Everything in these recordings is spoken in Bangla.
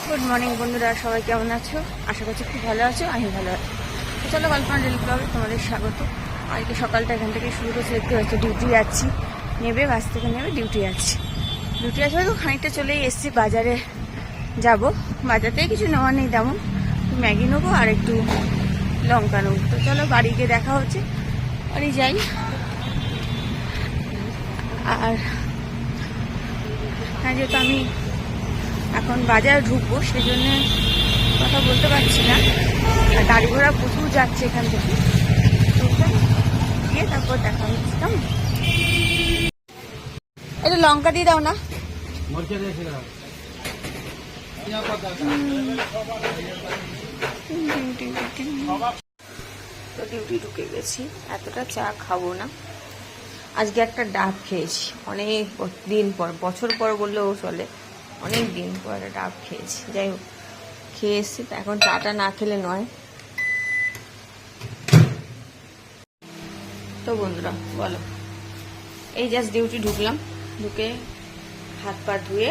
গুড মর্নিং বন্ধুরা, সবাই কেমন আছো? আশা করছি খুব ভালো আছো, আমি ভালো আছি। চলো কল্পনা ডেলি ব্লগে তোমাদের স্বাগত। আজকে সকালটা এখান থেকে শুরু করতে দেখতে হচ্ছে ডিউটি যাচ্ছি, নেবে বাস থেকে নেবে ডিউটি যাচ্ছি। ডিউটি আছে তো খানিকটা চলেই এসছি, বাজারে যাব। বাজার থেকে কিছু নেওয়া নেই তেমন, ম্যাগি নেবো আর একটু লঙ্কা নেবো। তো চলো বাড়ি গিয়ে দেখা হচ্ছে, বাড়ি যাই। আর হ্যাঁ, যেহেতু আমি এখন বাজার ঢুকবো সেই জন্যে কথা বলতে পারছি না, আর গাড়ি ঘোড়া প্রচুর যাচ্ছে এখান থেকে। গিয়ে তারপর দেখা হচ্ছে। কেমন একটু লঙ্কা দিয়ে দাও না। তো ডিউটি ঢুকে গেছি, এতটা চা খাবো না। আজকে একটা ডাব খেয়েছি, অনেক দিন পর, বছর পর বললেও চলে, অনেক দিন পর একটা ডাব খেয়েছি। যাই হোক, খেয়ে এসছি, তো এখন চাটা না খেলে নয়। তো বন্ধুরা বলো, এই জাস্ট ডিউটি ঢুকলাম, ঢুকে হাত পা ধুয়ে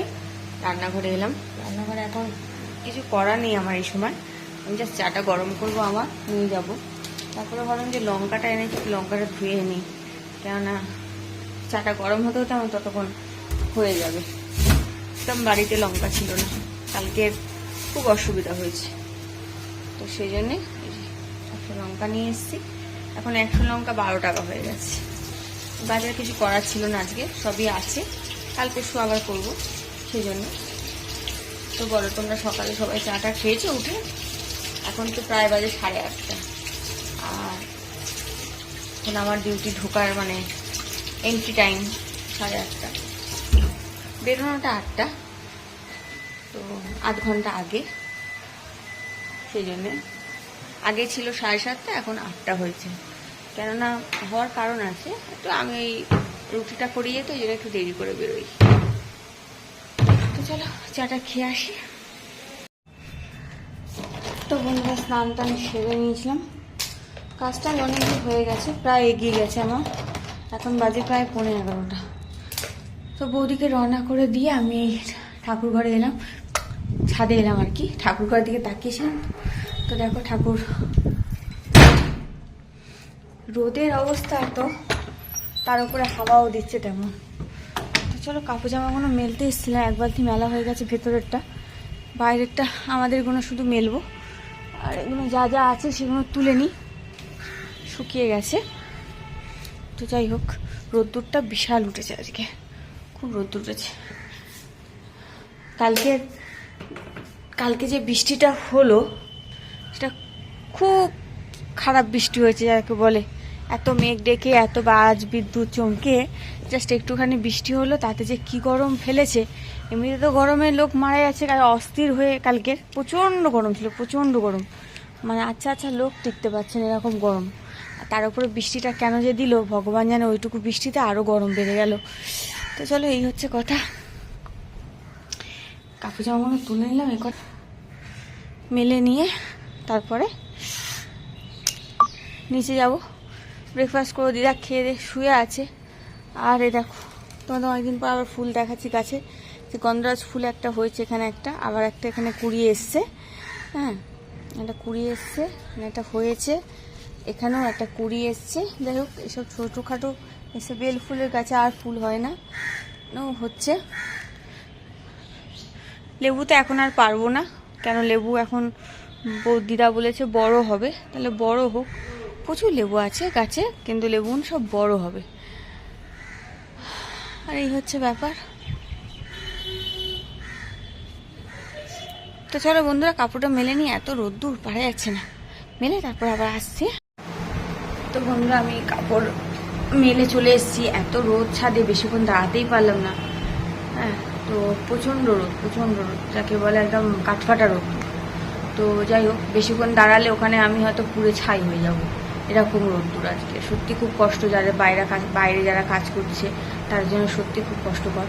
রান্নাঘরে এলাম। রান্নাঘরে এখন কিছু করা নেই আমার এই সময়, আমি জাস্ট চাটা গরম করবো, আমার নিয়ে যাব। তারপরে ভাবলাম যে লঙ্কাটা এনেছি, লঙ্কাটা ধুয়ে নিই, কেননা চাটা গরম হতে হতে আমার ততক্ষণ হয়ে যাবে। একদম বাড়িতে লঙ্কা ছিল না, কালকে খুব অসুবিধা হয়েছে, তো সেই জন্যে 100 লঙ্কা নিয়ে এসেছি। এখন 100 লঙ্কা 12 টাকা হয়ে গেছে। বাজারে কিছু করার ছিল না আজকে, সবই আছে, কালকে শো আবার করবো, সেই জন্য। তো বলো, তোমরা সকালে সবাই চাটা খেয়েছো উঠে? এখন তো প্রায় বাজে 8:30, আর এখন আমার ডিউটি ঢোকার মানে এন্ট্রি টাইম 8:30, বেরোনোটা 8টা, তো আধ ঘন্টা আগে, সেই জন্যে। আগে ছিল 7:30, এখন 8টা হয়েছে। কেননা হওয়ার কারণ আছে, একটু আমি এই রুটিটা করিয়ে তো এই জন্য একটু দেরি করে বেরোই। তো চলো চাটা খেয়ে আসি। তো বন্ধুরা স্নান টান সেরে নিয়েছিলাম, কাজটা অনেকদিন হয়ে গেছে, প্রায় এগিয়ে গেছে আমার। এখন বাজে প্রায় 11:15। তো বৌদিকে রান্না করে দিয়ে আমি ঠাকুর ঘরে এলাম, ছাদে এলাম আর কি। ঠাকুর ঘরের দিকে তাকিয়েছিলাম, তো দেখো ঠাকুর, রোদের অবস্থা তো, তার উপরে হাওয়াও দিচ্ছে তেমন। তো চলো কাপড় জামাগুলো মেলতে এসেছিলাম, এক বালতি মেলা হয়ে গেছে, ভেতরেরটা বাইরেরটা আমাদেরগুলো শুধু মেলবো, আর এগুলো যা যা আছে সেগুলো তুলে নিই, শুকিয়ে গেছে। তো যাই হোক, রোদ্দুরটা বিশাল উঠেছে আজকে, খুব রোদ্দুর উঠেছে। কালকে যে বৃষ্টিটা হলো, সেটা খুব খারাপ বৃষ্টি হয়েছে যাকে বলে। এত মেঘ ডেকে, এত বাজ বিদ্যুৎ চমকে জাস্ট একটুখানি বৃষ্টি হলো, তাতে যে কি গরম ফেলেছে। এমনিতে তো গরমে লোক মারা যাচ্ছে, অস্থির হয়ে। কালকের প্রচণ্ড গরম ছিল, প্রচণ্ড গরম, মানে আচ্ছা লোক টিকতে পারছেন এরকম গরম। তার উপরে বৃষ্টিটা কেন যে দিল ভগবান জানে, ওইটুকু বৃষ্টিতে আরও গরম বেড়ে গেল। তো চলো এই হচ্ছে কথা। কাপড় জামাগুলো তুলে নিলাম, এখন মেলে নিয়ে তারপরে নিচে যাব, ব্রেকফাস্ট করে। দিদা খেয়ে দিয়ে শুয়ে আছে। আর এ দেখো, তোমাদের অনেকদিন পর আবার ফুল দেখাচ্ছি কাছে, যে গন্ধরাজ ফুল একটা হয়েছে এখানে, একটা আবার একটা এখানে কুড়িয়ে এসছে। হ্যাঁ, একটা কুড়িয়ে এসছে, একটা হয়েছে, এখানেও একটা কুড়ি এসছে। যাই হোক, এসব ছোটোখাটো এসে বেল ফুলের গাছে আর ফুল হয় না, হচ্ছে। লেবু তো এখন আর পারবো না, কেন লেবু এখন দিদা বলেছে বড় হবে, তাহলে বড় হোক। প্রচুর লেবু আছে গাছে, কিন্তু লেবু সব বড় হবে। আর এই হচ্ছে ব্যাপার। তো চলো বন্ধুরা, কাপড়টা মেলে নিয়ে, এত রোদ্দুর পারা যাচ্ছে না, মেলে তারপর আবার আসছি। তো বন্ধুরা আমি কাপড় মেলে চলে এসেছি, এত রোদ ছাদে, বেশিক্ষণ দাঁড়াতেই পারলাম না। হ্যাঁ, তো প্রচণ্ড রোদ, যাকে বলে একদম কাঠফাটা রোদ। তো যাই হোক, বেশিক্ষণ দাঁড়ালে ওখানে আমি হয়তো পুড়ে ছাই হয়ে যাব, এরকম রোদ্দুর আজকে। সত্যি খুব কষ্ট, যারা বাইরে যারা কাজ করছে তার জন্য সত্যি খুব কষ্টকর।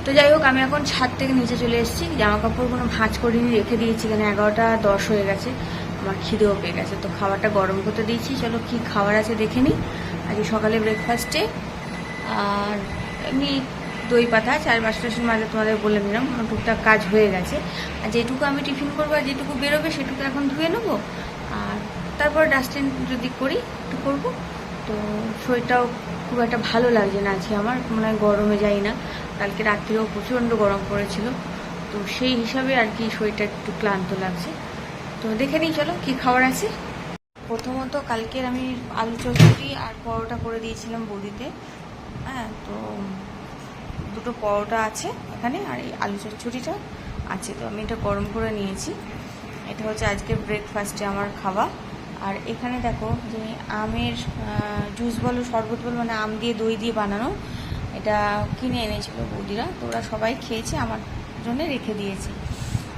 তো যাই হোক, আমি এখন ছাদ থেকে নিচে চলে এসেছি, জামা কাপড়গুলো ভাঁজ করিনি, রেখে দিয়েছি, এখানে 11:10 হয়ে গেছে। আমার খিদেও পেয়ে গেছে, তো খাবারটা গরম করতে দিয়েছি। চলো কি খাবার আছে দেখে নিই আজকে সকালে ব্রেকফাস্টে। আর এমনি দই পাতা, চার পাঁচটা মাঝে তোমাদের বলে দিলাম, টুকটাক কাজ হয়ে গেছে। আর যেটুকু আমি টিফিন করবো আর যেটুকু বেরোবে সেটুকু এখন ধুয়ে নেবো, আর তারপর ডাস্টিং যদি করি একটু করবো। তো শরীরটাও খুব একটা ভালো লাগছে না আজকে আমার, মনে হয় গরমে যাই না, কালকে রাত্রিও প্রচণ্ড গরম পড়েছিল, তো সেই হিসাবে আর কি শরীরটা একটু ক্লান্ত লাগছে। তো দেখে নিই চলো কী খাবার আছে। প্রথমত কালকের আমি আলু চচ্চড়ি আর পরোটা করে দিয়েছিলাম বৌদিতে। হ্যাঁ, তো দুটো পরোটা আছে এখানে আর এই আলু চচ্চড়িটা আছে, তো আমি এটা গরম করে নিয়েছি। এটা হচ্ছে আজকে ব্রেকফাস্টে আমার খাওয়া। আর এখানে দেখো যে আমের জুস বলো শরবত বলো, মানে আম দিয়ে দই দিয়ে বানানো, এটা কিনে এনেছিল বৌদিরা, তো ওরা সবাই খেয়েছে, আমার জন্য রেখে দিয়েছি।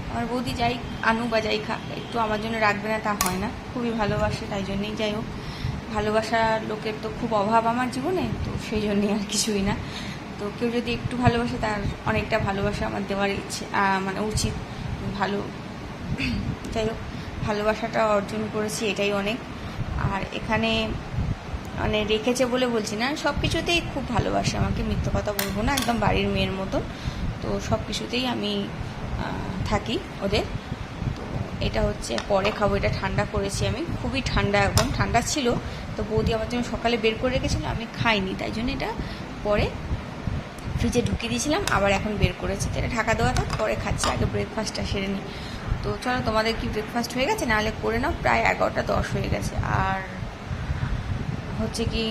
আমার বৌদি যাই আনু বা যাই খা, একটু আমার জন্য রাখবে না তা হয় না, খুবই ভালোবাসে, তাই জন্যেই। যাই হোক, ভালোবাসা লোকের তো খুব অভাব আমার জীবনে, তো সেই জন্যই আর কিছুই না। তো কেউ যদি একটু ভালোবাসে তার অনেকটা ভালোবাসা আমার দেওয়ার ইচ্ছে, মানে উচিত, ভালো। যাই হোক, ভালোবাসাটা অর্জন করেছি, এটাই অনেক। আর এখানে মানে রেখেছে বলে বলছি না, সব কিছুতেই খুব ভালোবাসে আমাকে, মিথ্যে কথা বলবো না, একদম বাড়ির মেয়ের মতো। তো সব কিছুতেই আমি থাকি ওদের। তো এটা হচ্ছে পরে খাবো, এটা ঠান্ডা করেছি আমি, খুবই ঠান্ডা, একদম ঠান্ডা ছিল। তো বৌদি আমার জন্য সকালে বের করে রেখেছিল, আমি খাইনি, তাই জন্য এটা পরে ফ্রিজে ঢুকিয়ে দিয়েছিলাম, আবার এখন বের করেছি, এটা ঢাকা দেওয়া থাক, পরে খাচ্ছি, আগে ব্রেকফাস্টটা সেরে নিই। তো চলো, তোমাদের কি ব্রেকফাস্ট হয়ে গেছে? নাহলে করে নাও, প্রায় 11টা 10 হয়ে গেছে। আর হচ্ছে কি,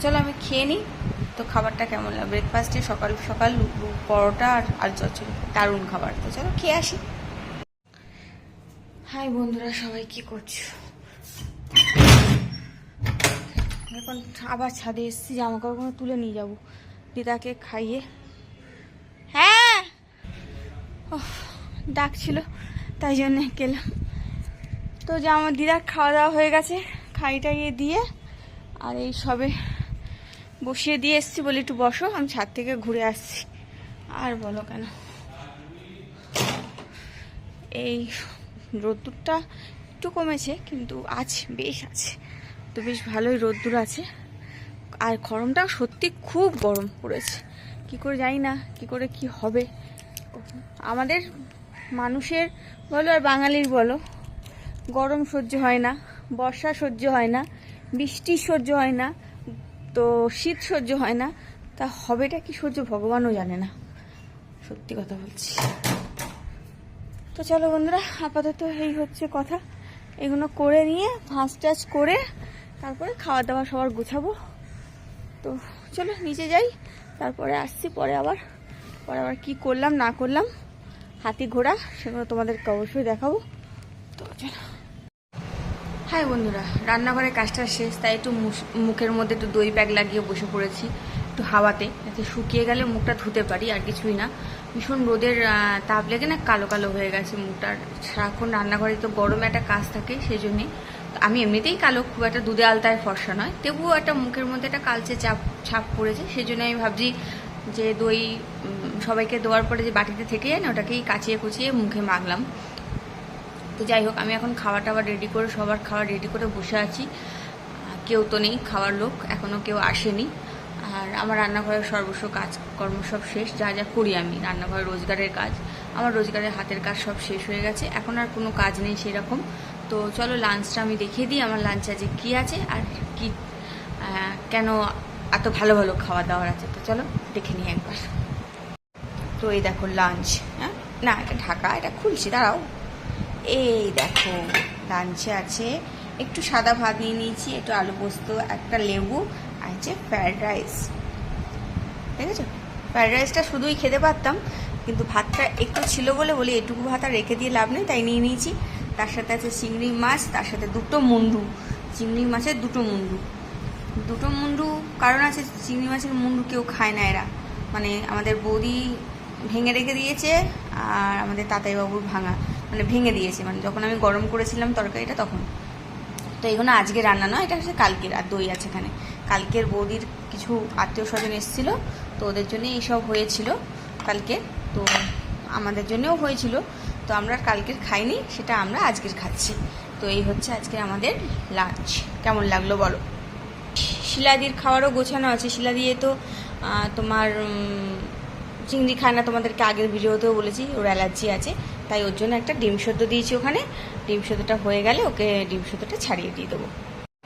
চলো আমি খেয়ে নিই। তো খাবারটা কেমন লাগে ব্রেকফাস্টে, সকাল সকাল পরোটা আর আলু চচ্চড়ি, দারুণ খাবার। তো চলো খেয়ে আসি। হাই বন্ধুরা, সবাই কি করছো? এখন আবার ছাদে এসেছি, জামা কাপড়গুলো তুলে নিয়ে যাবো দিদাকে খাইয়ে। হ্যাঁ, ডাকছিল তাই জন্যে গেলাম। তো যে আমার দিদার খাওয়া দাওয়া হয়ে গেছে, খাইটাইয়ে দিয়ে আর এই সবে বসিয়ে দিয়ে এসছি, বলি একটু বসো, আমি ছাদ থেকে ঘুরে আসছি। আর বলো কেন, এই রোদ্দুরটা একটু কমেছে কিন্তু আছে, বেশ আছে, তো বেশ ভালোই রোদ্দুর আছে। আর গরমটা সত্যি খুব গরম পড়েছে, কি করে জানি না কি করে কি হবে। আমাদের মানুষের বলো আর বাঙালির বলো, গরম সহ্য হয় না, বর্ষা সহ্য হয় না, বৃষ্টি সহ্য হয় না, তো শীত সহ্য হয় না, তা হবেটা কি সহ্য ভগবানও জানে না, সত্যি কথা বলছি। তো চলো বন্ধুরা, আপাতত এই হচ্ছে কথা, এগুলো করে নিয়ে ভাঁজ টাজ করে তারপরে খাওয়া দাওয়া সবার গুছাবো। তো চলো নিচে যাই, তারপরে আসছি, পরে আবার কি করলাম না করলাম, হাতি ঘোড়া, সেগুলো তোমাদেরকে অবশ্যই দেখাবো। তো চলো। হাই বন্ধুরা, রান্নাঘরের কাজটা শেষ, তাই একটু মুখের মধ্যে একটু দই প্যাক লাগিয়ে বসে পড়েছি, একটু হাওয়াতে, যাতে শুকিয়ে গেলে মুখটা ধুতে পারি, আর কিছুই না। ভীষণ রোদের তাপ লেগে না কালো কালো হয়ে গেছে মুখটার, সারাক্ষণ রান্নাঘরে তো গরমে একটা কাজ থাকে, সেই জন্যে। আমি এমনিতেই কালো, খুব একটা দুধে আলতায় ফর্সা নয়, তবুও একটা মুখের মধ্যে একটা কালচে ছাপ পড়েছে, সেই জন্য আমি ভাবছি যে দই সবাইকে দেওয়ার পরে যে বাটিতে থেকে যায় না, ওটাকেই কাচিয়ে কুচিয়ে মুখে মাখলাম। তো যাই হোক, আমি এখন খাওয়া টাওয়ার রেডি করে, সবার খাবার রেডি করে বসে আছি, কেউ তো নেই খাওয়ার লোক, এখনও কেউ আসেনি। আর আমার রান্নাঘরের সর্বস্ব কাজকর্ম সব শেষ, যা যা করি আমি রান্নাঘরের রোজগারের কাজ, আমার রোজগারের হাতের কাজ সব শেষ হয়ে গেছে, এখন আর কোনো কাজ নেই সেরকম। তো চলো লাঞ্চটা আমি দেখিয়ে দিই, আমার লাঞ্চে আজকে কী আছে আর কি, কেন এত ভালো ভালো খাওয়া দাওয়ার আছে। তো চলো দেখে নিই একবার। তো এই দেখো লাঞ্চ, হ্যাঁ না এটা ঢাকা, এটা খুলছি, দাঁড়াও। এই দেখো লাঞ্চে আছে একটু সাদা ভাত নিয়ে নিয়েছি, একটু আলু পোস্ত, একটা লেবু, আর হচ্ছে ফ্রায়েড রাইস। ঠিক আছে, ফ্রায়েড রাইসটা শুধুই খেতে পারতাম, কিন্তু ভাতটা একটু ছিল বলে এটুকু ভাত আর রেখে দিয়ে লাভ নেই, তাই নিয়ে নিয়েছি। তার সাথে আছে চিংড়ি মাছ, তার সাথে দুটো মুন্ডু, চিংড়ি মাছের দুটো মুন্ডু, কারণ আছে চিংড়ি মাছের মুন্ডু কেউ খায় না এরা, মানে আমাদের বৌদি ভেঙে রেখে দিয়েছে, আর আমাদের তাতাইবাবুর মানে ভেঙে দিয়েছে, মানে যখন আমি গরম করেছিলাম তরকারিটা তখন। তো এগুলো আজকে রান্না নয়, এটা হচ্ছে কালকের। আর দই আছে এখানে, কালকের বৌদির কিছু আত্মীয় স্বজন এসেছিলো, তো ওদের জন্য এইসব হয়েছিল কালকে, তো আমাদের জন্যও হয়েছিল, তো আমরা কালকের খাইনি, সেটা আমরা আজকের খাচ্ছি। তো এই হচ্ছে আজকে আমাদের লাঞ্চ। কেমন লাগলো বলো? শিলাদির খাওয়ারও গোছানো আছে, শিলা দিয়ে তো তোমার চিংড়ি খায় না, তোমাদেরকে আগের ভিডিওতেও বলেছি ওর অ্যালার্জি আছে, তাই ওর জন্য একটা ডিম সেদ্ধ দিয়েছি ওখানে। ডিম সেদ্ধটা হয়ে গেলে ওকে ডিম সেদ্ধটা ছাড়িয়ে দিয়ে দেবো।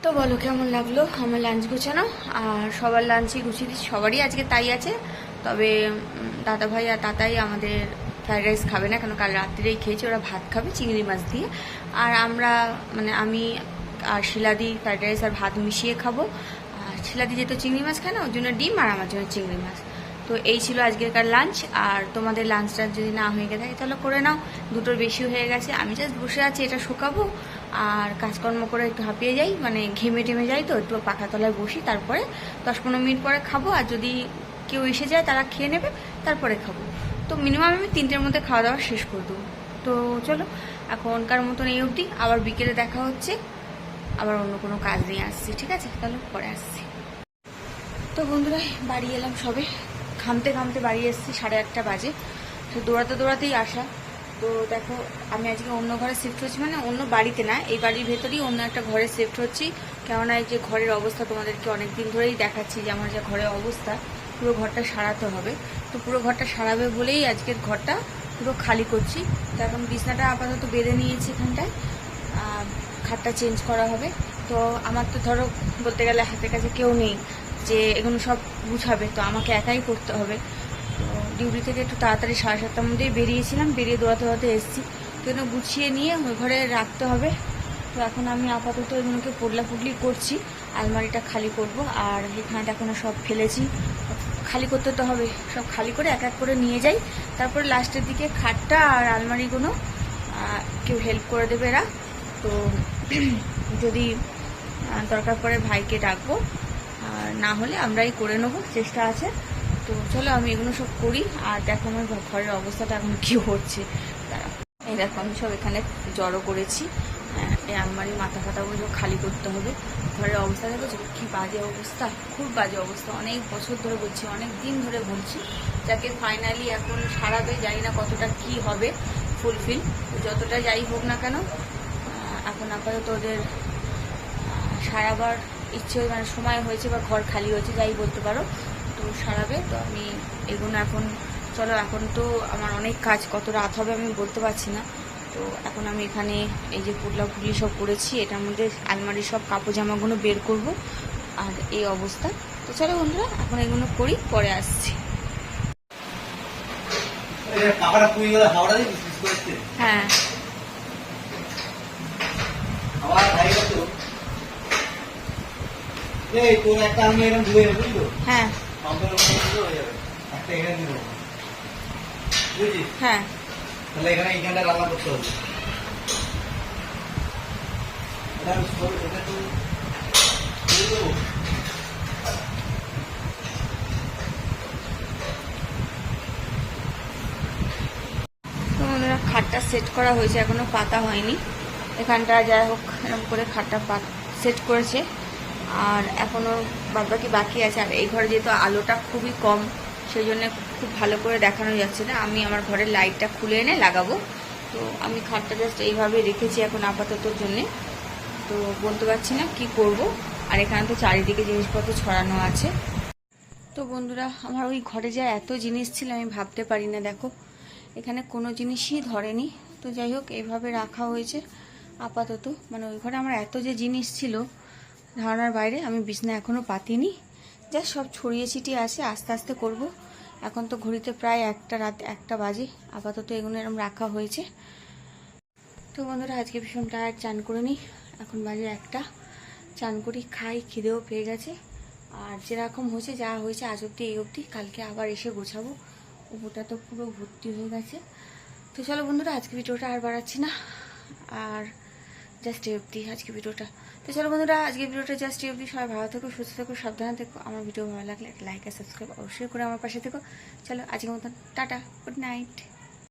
তো বলো কেমন লাগলো আমার লাঞ্চ গোছানো? আর সবার লাঞ্চই গুছিয়ে দিচ্ছি, সবারই আজকে তাই আছে। তবে দাদা ভাই আর তাতাই আমাদের ফ্রাইড রাইস খাবে না, কেন কাল রাত্রিরেই খেয়েছি, ওরা ভাত খাবে চিংড়ি মাছ দিয়ে। আর আমরা মানে আমি আর শিলাদি ফ্রাইড রাইস আর ভাত মিশিয়ে খাবো। আর শিলাদি যেহেতু চিংড়ি মাছ খায় না, ওর জন্য ডিম, আর আমার জন্য চিংড়ি মাছ। তো এই ছিল আজকেরকার লাঞ্চ। আর তোমাদের লাঞ্চটা যদি না হয়ে গেছে তাহলে করে নাও, দুটোর বেশি হয়ে গেছে। আমি জাস্ট বসে আছি, এটা শুকাবো আর কাজকর্ম করে একটু হাঁপিয়ে যাই, মানে ঘেমে টেমে যাই, তো একটু পাখা তলায় বসি, তারপরে 10-15 মিনিট পরে খাবো। আর যদি কেউ এসে যায় তারা খেয়ে নেবে, তারপরে খাবো। তো মিনিমাম আমি 3টের মধ্যে খাওয়া দাওয়া শেষ করে দেবো। তো চলো এখনকার মতন এই অবধি, আবার বিকেলে দেখা হচ্ছে, আবার অন্য কোনো কাজ নিয়ে আসছি, ঠিক আছে? তাহলে পরে আসছি। তো বন্ধুরা বাড়ি এলাম সবে, ঘামতে ঘামতে বাড়ি এসেছি, 8:30 বাজে। তো দৌড়াতেই আসা। তো দেখো আমি আজকে অন্য ঘরে শিফট হচ্ছি, মানে অন্য বাড়িতে না, এই বাড়ির ভেতরেই অন্য একটা ঘরে শিফট হচ্ছি। কেননা এই যে ঘরের অবস্থা তোমাদেরকে অনেক দিন ধরেই দেখাচ্ছি যে আমার যে ঘরের অবস্থা, পুরো ঘরটা সারাতে হবে। তো পুরো ঘরটা সারাবে বলেই আজকের ঘরটা পুরো খালি করছি। তো এখন বিছনাটা আপাতত বেঁধে নিয়েছি এখানটায়, খাটটা চেঞ্জ করা হবে। তো আমার তো ধরো বলতে গেলে হাতের কাছে কেউ নেই যে এগুলো সব গুছাবে, তো আমাকে একাই করতে হবে। তো ডিউটি থেকে একটু তাড়াতাড়ি 7:30টার মধ্যেই বেরিয়েছিলাম, বেরিয়ে দৌড়াতে এসেছি, তো এগুলো গুছিয়ে নিয়ে ওই ঘরে রাখতে হবে। তো এখন আমি আপাতত এগুলোকে পুডলি করছি, আলমারিটা খালি করব। আর এখানটা এখনো সব ফেলেছি, খালি করতে তো হবে, সব খালি করে এক এক করে নিয়ে যাই। তারপরে লাস্টের দিকে খাটটা আর আলমারিগুলো কেউ হেল্প করে দেবে এরা। তো যদি দরকার পড়ে ভাইকে ডাকবো, আর না হলে আমরাই করে নেবো, চেষ্টা আছে। তো চলো আমি এগুলো সব করি। আর দেখো আমার ঘরের অবস্থাটা এখন কী হচ্ছে, তারা এই দেখো আমি সব এখানে জড়ো করেছি। এই আলমারি মাথা ফাতাগুলো খালি করতে হবে। ঘরের অবস্থা দেখো কী বাজে অবস্থা, খুব বাজে অবস্থা। অনেক বছর ধরে বলছি, অনেক দিন ধরে বলছি, যাকে ফাইনালি এখন সারাবে। জানি না কতটা কি হবে ফুলফিল, যতটা যাই হোক না কেন, এখন আপাতত ওদের সারাবার ইচ্ছে, মানে সময় হয়েছে বা ঘর খালি হয়েছে, যাই বলতে পারো। তো সারাবে। তো আমি এগুলো এখন চলো, এখন তো আমার অনেক কাজ, কত রাত হবে আমি বলতে পারছি না। তো এখন আমি এখানে এই যে পুডলি সব করেছি, এটার মধ্যে আলমারির সব কাপড় জামাগুলো বের করব। আর এই অবস্থা। তো চলো বন্ধুরা এখন এগুলো করি, পরে আসছি। হ্যাঁ তোর একটা আমি এরকম ধুয়ে নেবো, বুঝলো? হ্যাঁ একটা এখানে দিব, বুঝছিস? হ্যাঁ তাহলে এখানে এইখানটা রান্না করতে হবে। এটা তো দেবো। তো বন্ধুরা খাটটা সেট করা হয়েছে, এখনো পাতা হয়নি। এখানটা যাই হোক এরকম করে খাটটা সেট করেছে, আর এখনও বাদবাকি বাকি আছে। আর এই ঘরে যেহেতু আলোটা খুবই কম, সেই জন্য খুব ভালো করে দেখানো যাচ্ছে না। আমি আমার ঘরের লাইটটা খুলে এনে লাগাবো। তো আমি খাটটা জাস্ট এইভাবে রেখেছি এখন আপাততর জন্যে। তো বলতে পারছি না কি করব। আর এখানে তো চারিদিকে জিনিসপত্র ছড়ানো আছে। তো বন্ধুরা আমার ওই ঘরে যা এত জিনিস ছিল আমি ভাবতে পারি না। দেখো এখানে কোনো জিনিসই ধরেনি। তো যাই হোক এইভাবে রাখা হয়েছে আপাতত। মানে ওই ঘরে আমার এত যে জিনিস ছিল ধারণার বাইরে। আমি বিছনা এখনও পাতিনি, যা সব ছড়িয়ে ছিটিয়ে আছে, আস্তে আস্তে করব। এখন তো ঘড়িতে প্রায় রাত 1টা বাজে। আপাতত এগুলো এরকম রাখা হয়েছে। তো বন্ধুরা আজকে ভীষণ টায়ার্ড, চান করে নিই। এখন বাজে 1টা, চান করি, খাই, খিদেও পেয়ে গেছে। আর যেরকম হয়েছে যা হয়েছে আজ অব্দি এই অবধি, কালকে আবার এসে গোছাবো। উপরটা তো পুরো ভর্তি হয়ে গেছে। তো চলো বন্ধুরা আজকে ভিডিওটা আর বাড়াচ্ছি না, আর জাস্ট এই অবধি আজকে ভিডিওটা। তো চলো বন্ধুরা আজকে ভিডিওটা জাস্ট এই অবধি। সবাই ভালো থেকো, সুস্থ থেকো, সাবধানে থেকো। আমার ভিডিও ভালো লাগলে লাইক আর সাবস্ক্রাইব অবশ্যই করে আমার পাশে থেকো। চলো আজকের মতন টাটা, গুড নাইট।